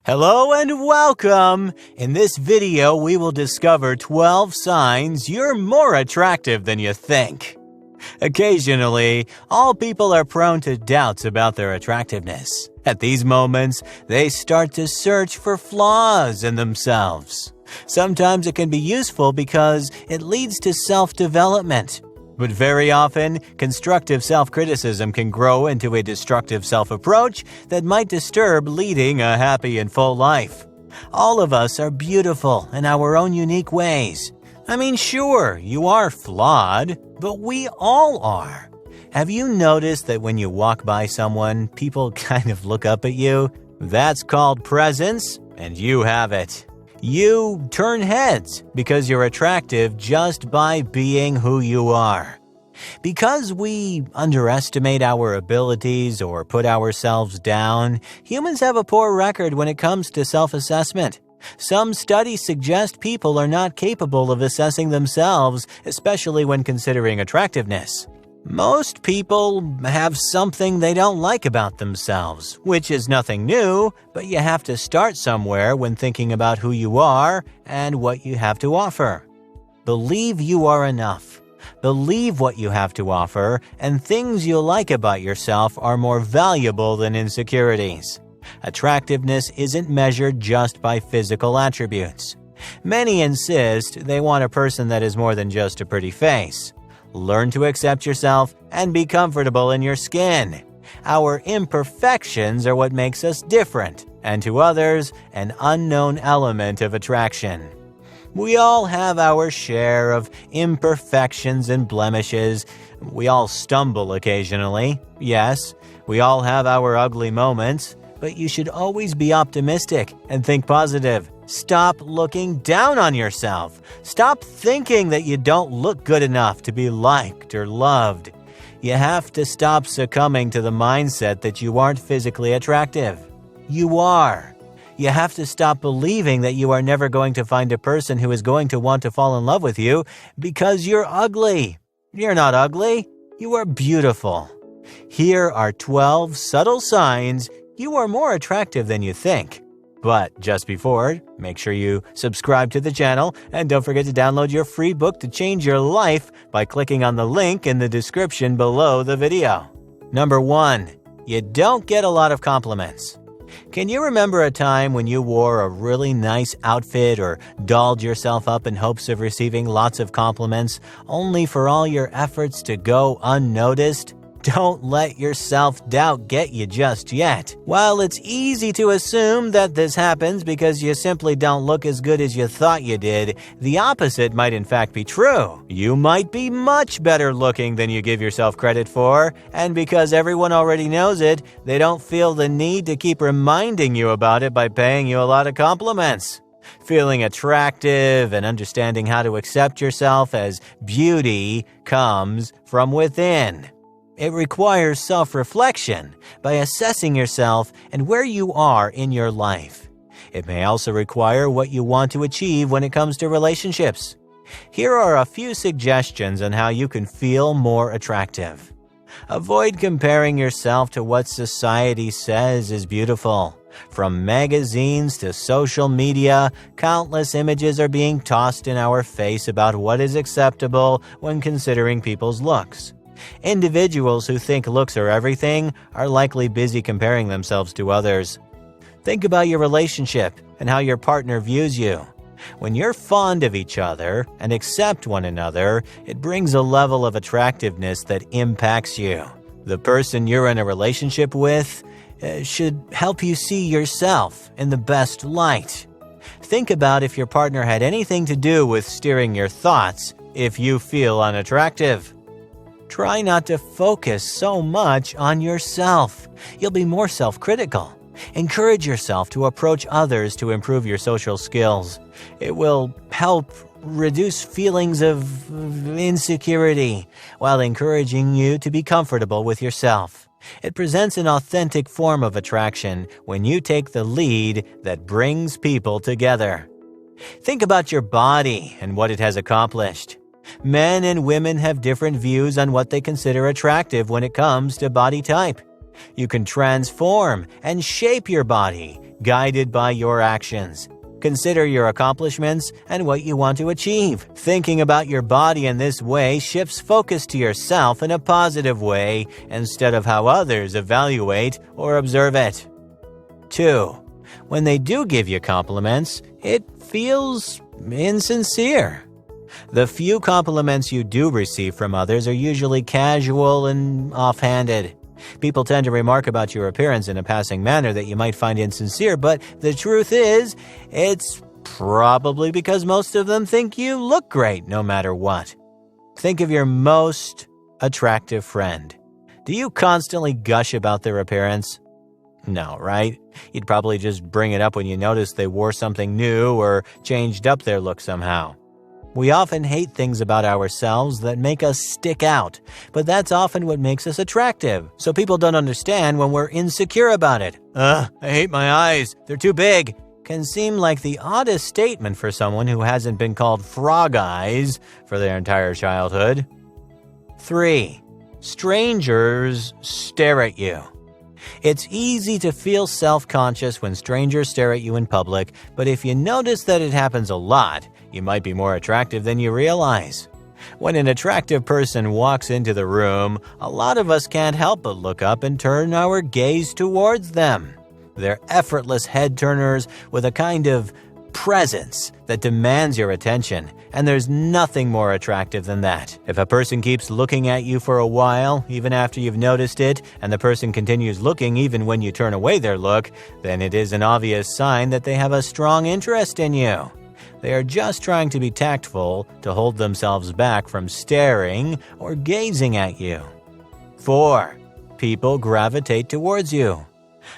Hello and welcome! In this video, we will discover 12 signs you're more attractive than you think. Occasionally, all people are prone to doubts about their attractiveness. At these moments, they start to search for flaws in themselves. Sometimes it can be useful because it leads to self-development. But very often, constructive self-criticism can grow into a destructive self-approach that might disturb leading a happy and full life. All of us are beautiful in our own unique ways. I mean, sure, you are flawed, but we all are. Have you noticed that when you walk by someone, people kind of look up at you? That's called presence, and you have it. You turn heads because you're attractive just by being who you are. Because we underestimate our abilities or put ourselves down, humans have a poor record when it comes to self-assessment. Some studies suggest people are not capable of assessing themselves, especially when considering attractiveness. Most people have something they don't like about themselves, which is nothing new, but you have to start somewhere when thinking about who you are and what you have to offer. Believe you are enough. Believe what you have to offer, and things you like about yourself are more valuable than insecurities. Attractiveness isn't measured just by physical attributes. Many insist they want a person that is more than just a pretty face. Learn to accept yourself and be comfortable in your skin. Our imperfections are what makes us different, and to others, an unknown element of attraction. We all have our share of imperfections and blemishes. We all stumble occasionally. Yes, we all have our ugly moments, but you should always be optimistic and think positive. Stop looking down on yourself. Stop thinking that you don't look good enough to be liked or loved. You have to stop succumbing to the mindset that you aren't physically attractive. You are. You have to stop believing that you are never going to find a person who is going to want to fall in love with you because you're ugly. You're not ugly. You are beautiful. Here are 12 subtle signs you are more attractive than you think. But just before, make sure you subscribe to the channel and don't forget to download your free book to change your life by clicking on the link in the description below the video. Number 1. You don't get a lot of compliments. Can you remember a time when you wore a really nice outfit or dolled yourself up in hopes of receiving lots of compliments, only for all your efforts to go unnoticed? Don't let your self-doubt get you just yet. While it's easy to assume that this happens because you simply don't look as good as you thought you did, the opposite might in fact be true. You might be much better looking than you give yourself credit for, and because everyone already knows it, they don't feel the need to keep reminding you about it by paying you a lot of compliments. Feeling attractive and understanding how to accept yourself as beauty comes from within. It requires self-reflection by assessing yourself and where you are in your life. It may also require what you want to achieve when it comes to relationships. Here are a few suggestions on how you can feel more attractive. Avoid comparing yourself to what society says is beautiful. From magazines to social media, countless images are being tossed in our face about what is acceptable when considering people's looks. Individuals who think looks are everything are likely busy comparing themselves to others. Think about your relationship and how your partner views you. When you're fond of each other and accept one another, it brings a level of attractiveness that impacts you. The person you're in a relationship with should help you see yourself in the best light. Think about if your partner had anything to do with steering your thoughts if you feel unattractive. Try not to focus so much on yourself. You'll be more self-critical. Encourage yourself to approach others to improve your social skills. It will help reduce feelings of insecurity while encouraging you to be comfortable with yourself. It presents an authentic form of attraction when you take the lead that brings people together. Think about your body and what it has accomplished. Men and women have different views on what they consider attractive when it comes to body type. You can transform and shape your body guided by your actions. Consider your accomplishments and what you want to achieve. Thinking about your body in this way shifts focus to yourself in a positive way instead of how others evaluate or observe it. 2. When they do give you compliments, it feels insincere. The few compliments you do receive from others are usually casual and offhanded. People tend to remark about your appearance in a passing manner that you might find insincere, but the truth is, it's probably because most of them think you look great no matter what. Think of your most attractive friend. Do you constantly gush about their appearance? No, right? You'd probably just bring it up when you notice they wore something new or changed up their look somehow. We often hate things about ourselves that make us stick out, but that's often what makes us attractive. So people don't understand when we're insecure about it. I hate my eyes. They're too big. Can seem like the oddest statement for someone who hasn't been called frog eyes for their entire childhood. 3. Strangers stare at you. It's easy to feel self-conscious when strangers stare at you in public, but if you notice that it happens a lot, you might be more attractive than you realize. When an attractive person walks into the room, a lot of us can't help but look up and turn our gaze towards them. They're effortless head-turners with a kind of presence that demands your attention, and there's nothing more attractive than that. If a person keeps looking at you for a while, even after you've noticed it, and the person continues looking even when you turn away their look, then it is an obvious sign that they have a strong interest in you. They are just trying to be tactful to hold themselves back from staring or gazing at you. 4. People gravitate towards you.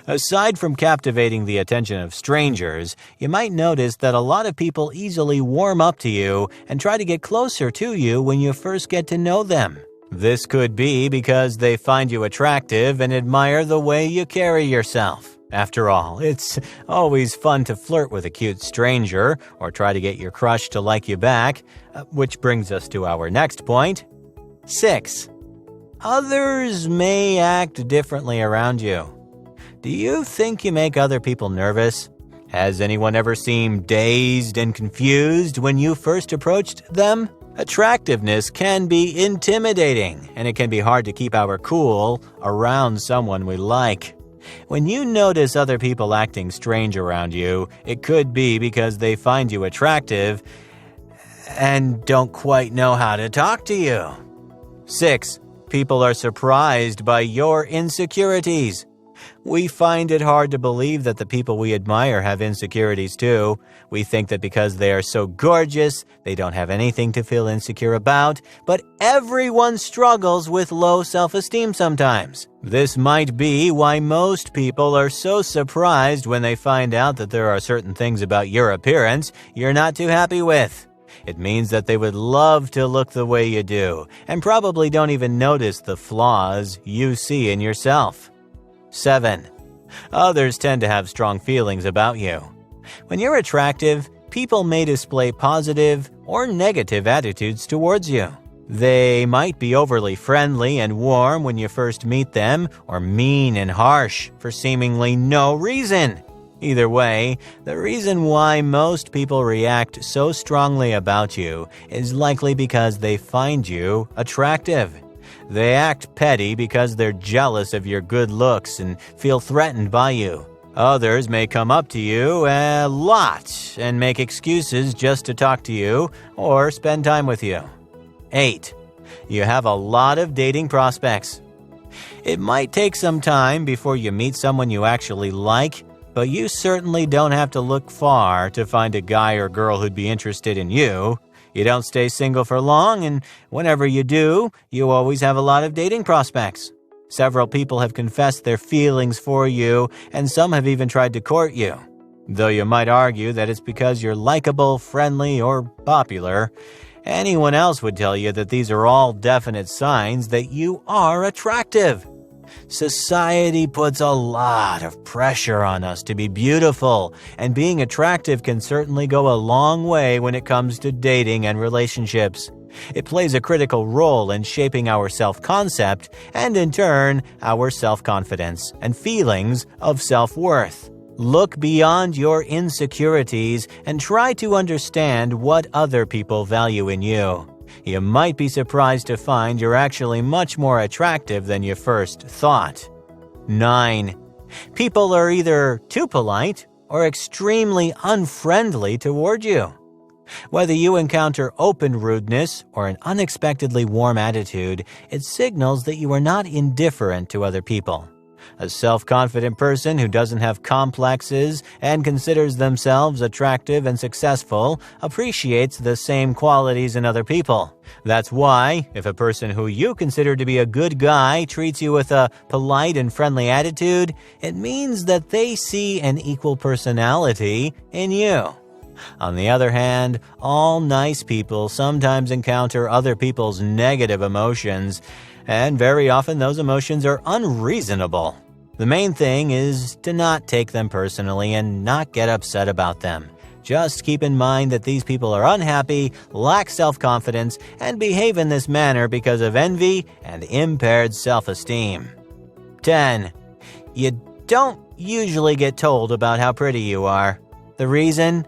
Aside from captivating the attention of strangers, you might notice that a lot of people easily warm up to you and try to get closer to you when you first get to know them. This could be because they find you attractive and admire the way you carry yourself. After all, it's always fun to flirt with a cute stranger or try to get your crush to like you back, which brings us to our next point. 6. Others may act differently around you. Do you think you make other people nervous? Has anyone ever seemed dazed and confused when you first approached them? Attractiveness can be intimidating, and it can be hard to keep our cool around someone we like. When you notice other people acting strange around you, it could be because they find you attractive and don't quite know how to talk to you. 6. People are surprised by your insecurities. We find it hard to believe that the people we admire have insecurities too. We think that because they are so gorgeous, they don't have anything to feel insecure about, but everyone struggles with low self-esteem sometimes. This might be why most people are so surprised when they find out that there are certain things about your appearance you're not too happy with. It means that they would love to look the way you do, and probably don't even notice the flaws you see in yourself. 7. Others tend to have strong feelings about you. When you're attractive, people may display positive or negative attitudes towards you. They might be overly friendly and warm when you first meet them, or mean and harsh for seemingly no reason. Either way, the reason why most people react so strongly about you is likely because they find you attractive. They act petty because they're jealous of your good looks and feel threatened by you. Others may come up to you a lot and make excuses just to talk to you or spend time with you. 8. You have a lot of dating prospects. It might take some time before you meet someone you actually like, but you certainly don't have to look far to find a guy or girl who'd be interested in you. You don't stay single for long, and whenever you do, you always have a lot of dating prospects. Several people have confessed their feelings for you, and some have even tried to court you. Though you might argue that it's because you're likable, friendly, or popular, anyone else would tell you that these are all definite signs that you are attractive. Society puts a lot of pressure on us to be beautiful, and being attractive can certainly go a long way when it comes to dating and relationships. It plays a critical role in shaping our self-concept and, in turn, our self-confidence and feelings of self-worth. Look beyond your insecurities and try to understand what other people value in you. You might be surprised to find you're actually much more attractive than you first thought. 9. People are either too polite or extremely unfriendly toward you. Whether you encounter open rudeness or an unexpectedly warm attitude, it signals that you are not indifferent to other people. A self-confident person who doesn't have complexes and considers themselves attractive and successful appreciates the same qualities in other people. That's why, if a person who you consider to be a good guy treats you with a polite and friendly attitude, it means that they see an equal personality in you. On the other hand, all nice people sometimes encounter other people's negative emotions, and very often those emotions are unreasonable. The main thing is to not take them personally and not get upset about them. Just keep in mind that these people are unhappy, lack self-confidence, and behave in this manner because of envy and impaired self-esteem. 10. You don't usually get told about how pretty you are. The reason?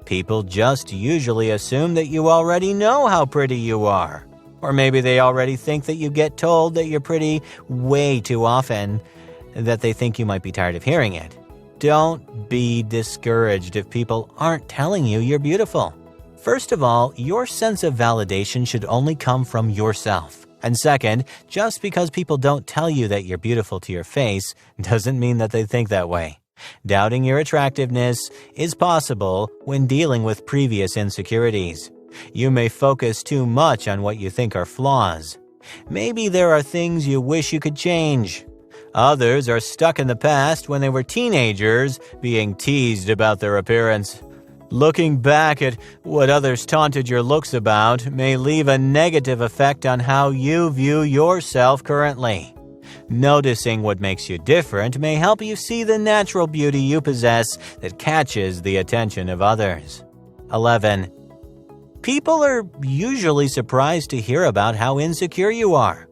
People just usually assume that you already know how pretty you are. Or maybe they already think that you get told that you're pretty way too often, that they think you might be tired of hearing it. Don't be discouraged if people aren't telling you you're beautiful. First of all, your sense of validation should only come from yourself. And second, just because people don't tell you that you're beautiful to your face doesn't mean that they think that way. Doubting your attractiveness is possible when dealing with previous insecurities. You may focus too much on what you think are flaws. Maybe there are things you wish you could change. Others are stuck in the past when they were teenagers, being teased about their appearance. Looking back at what others taunted your looks about may leave a negative effect on how you view yourself currently. Noticing what makes you different may help you see the natural beauty you possess that catches the attention of others. 11. People are usually surprised to hear about how insecure you are.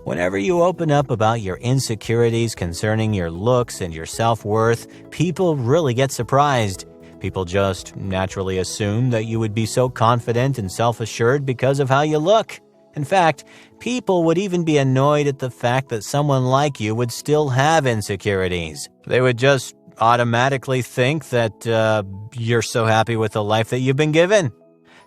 Whenever you open up about your insecurities concerning your looks and your self-worth, people really get surprised. People just naturally assume that you would be so confident and self-assured because of how you look. In fact, people would even be annoyed at the fact that someone like you would still have insecurities. They would just automatically think that you're so happy with the life that you've been given.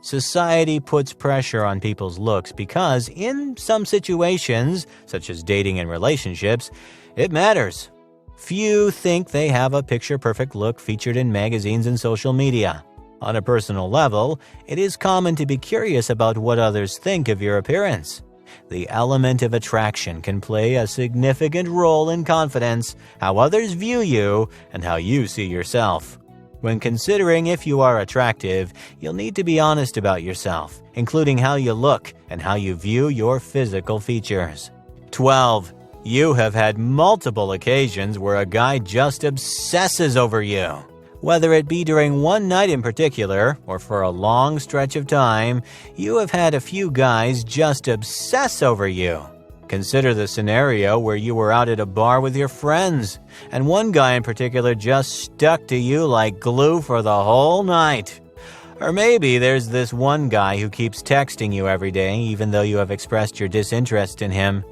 Society puts pressure on people's looks because in some situations, such as dating and relationships, it matters. Few think they have a picture-perfect look featured in magazines and social media. On a personal level, it is common to be curious about what others think of your appearance. The element of attraction can play a significant role in confidence, how others view you, and how you see yourself. When considering if you are attractive, you'll need to be honest about yourself, including how you look and how you view your physical features. 12. You have had multiple occasions where a guy just obsesses over you. Whether it be during one night in particular, or for a long stretch of time, you have had a few guys just obsess over you. Consider the scenario where you were out at a bar with your friends, and one guy in particular just stuck to you like glue for the whole night. Or maybe there's this one guy who keeps texting you every day even though you have expressed your disinterest in him.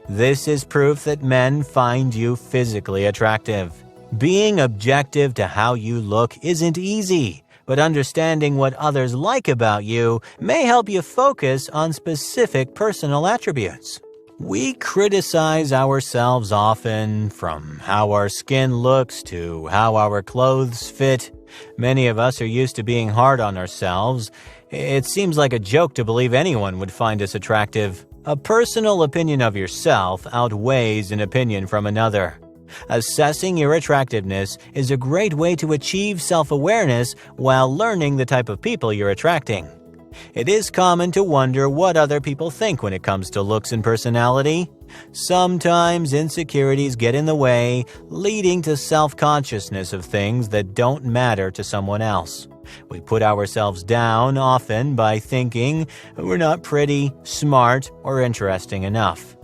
This is proof that men find you physically attractive. Being objective to how you look isn't easy, but understanding what others like about you may help you focus on specific personal attributes. We criticize ourselves often, from how our skin looks to how our clothes fit. Many of us are used to being hard on ourselves. It seems like a joke to believe anyone would find us attractive. A personal opinion of yourself outweighs an opinion from another. Assessing your attractiveness is a great way to achieve self-awareness while learning the type of people you're attracting. It is common to wonder what other people think when it comes to looks and personality. Sometimes insecurities get in the way, leading to self-consciousness of things that don't matter to someone else. We put ourselves down often by thinking we're not pretty, smart, or interesting enough.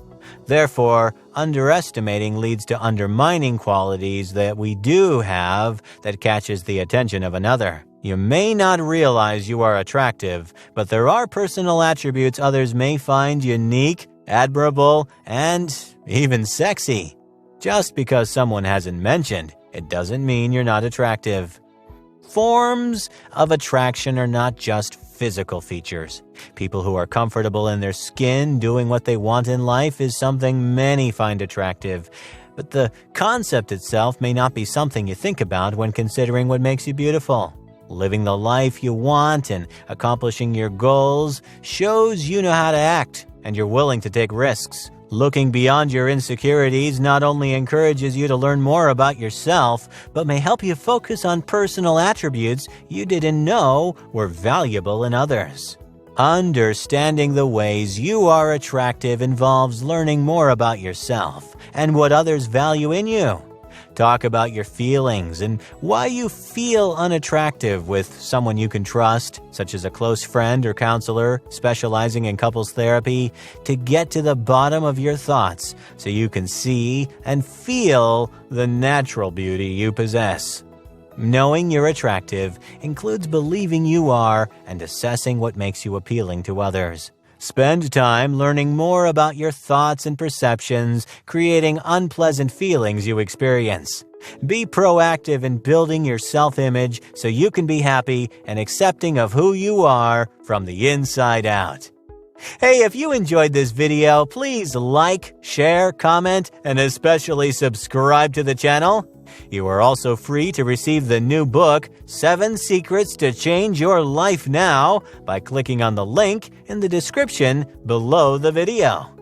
Therefore, underestimating leads to undermining qualities that we do have that catches the attention of another. You may not realize you are attractive, but there are personal attributes others may find unique, admirable, and even sexy. Just because someone hasn't mentioned, it doesn't mean you're not attractive. Forms of attraction are not just physical features. People who are comfortable in their skin doing what they want in life is something many find attractive. But the concept itself may not be something you think about when considering what makes you beautiful. Living the life you want and accomplishing your goals shows you know how to act and you're willing to take risks. Looking beyond your insecurities not only encourages you to learn more about yourself, but may help you focus on personal attributes you didn't know were valuable in others. Understanding the ways you are attractive involves learning more about yourself and what others value in you. Talk about your feelings and why you feel unattractive with someone you can trust, such as a close friend or counselor specializing in couples therapy, to get to the bottom of your thoughts so you can see and feel the natural beauty you possess. Knowing you're attractive includes believing you are and assessing what makes you appealing to others. Spend time learning more about your thoughts and perceptions, creating unpleasant feelings you experience. Be proactive in building your self-image so you can be happy and accepting of who you are from the inside out. Hey, if you enjoyed this video, please like, share, comment, and especially subscribe to the channel. You are also free to receive the new book, 7 Secrets to Change Your Life Now, by clicking on the link in the description below the video.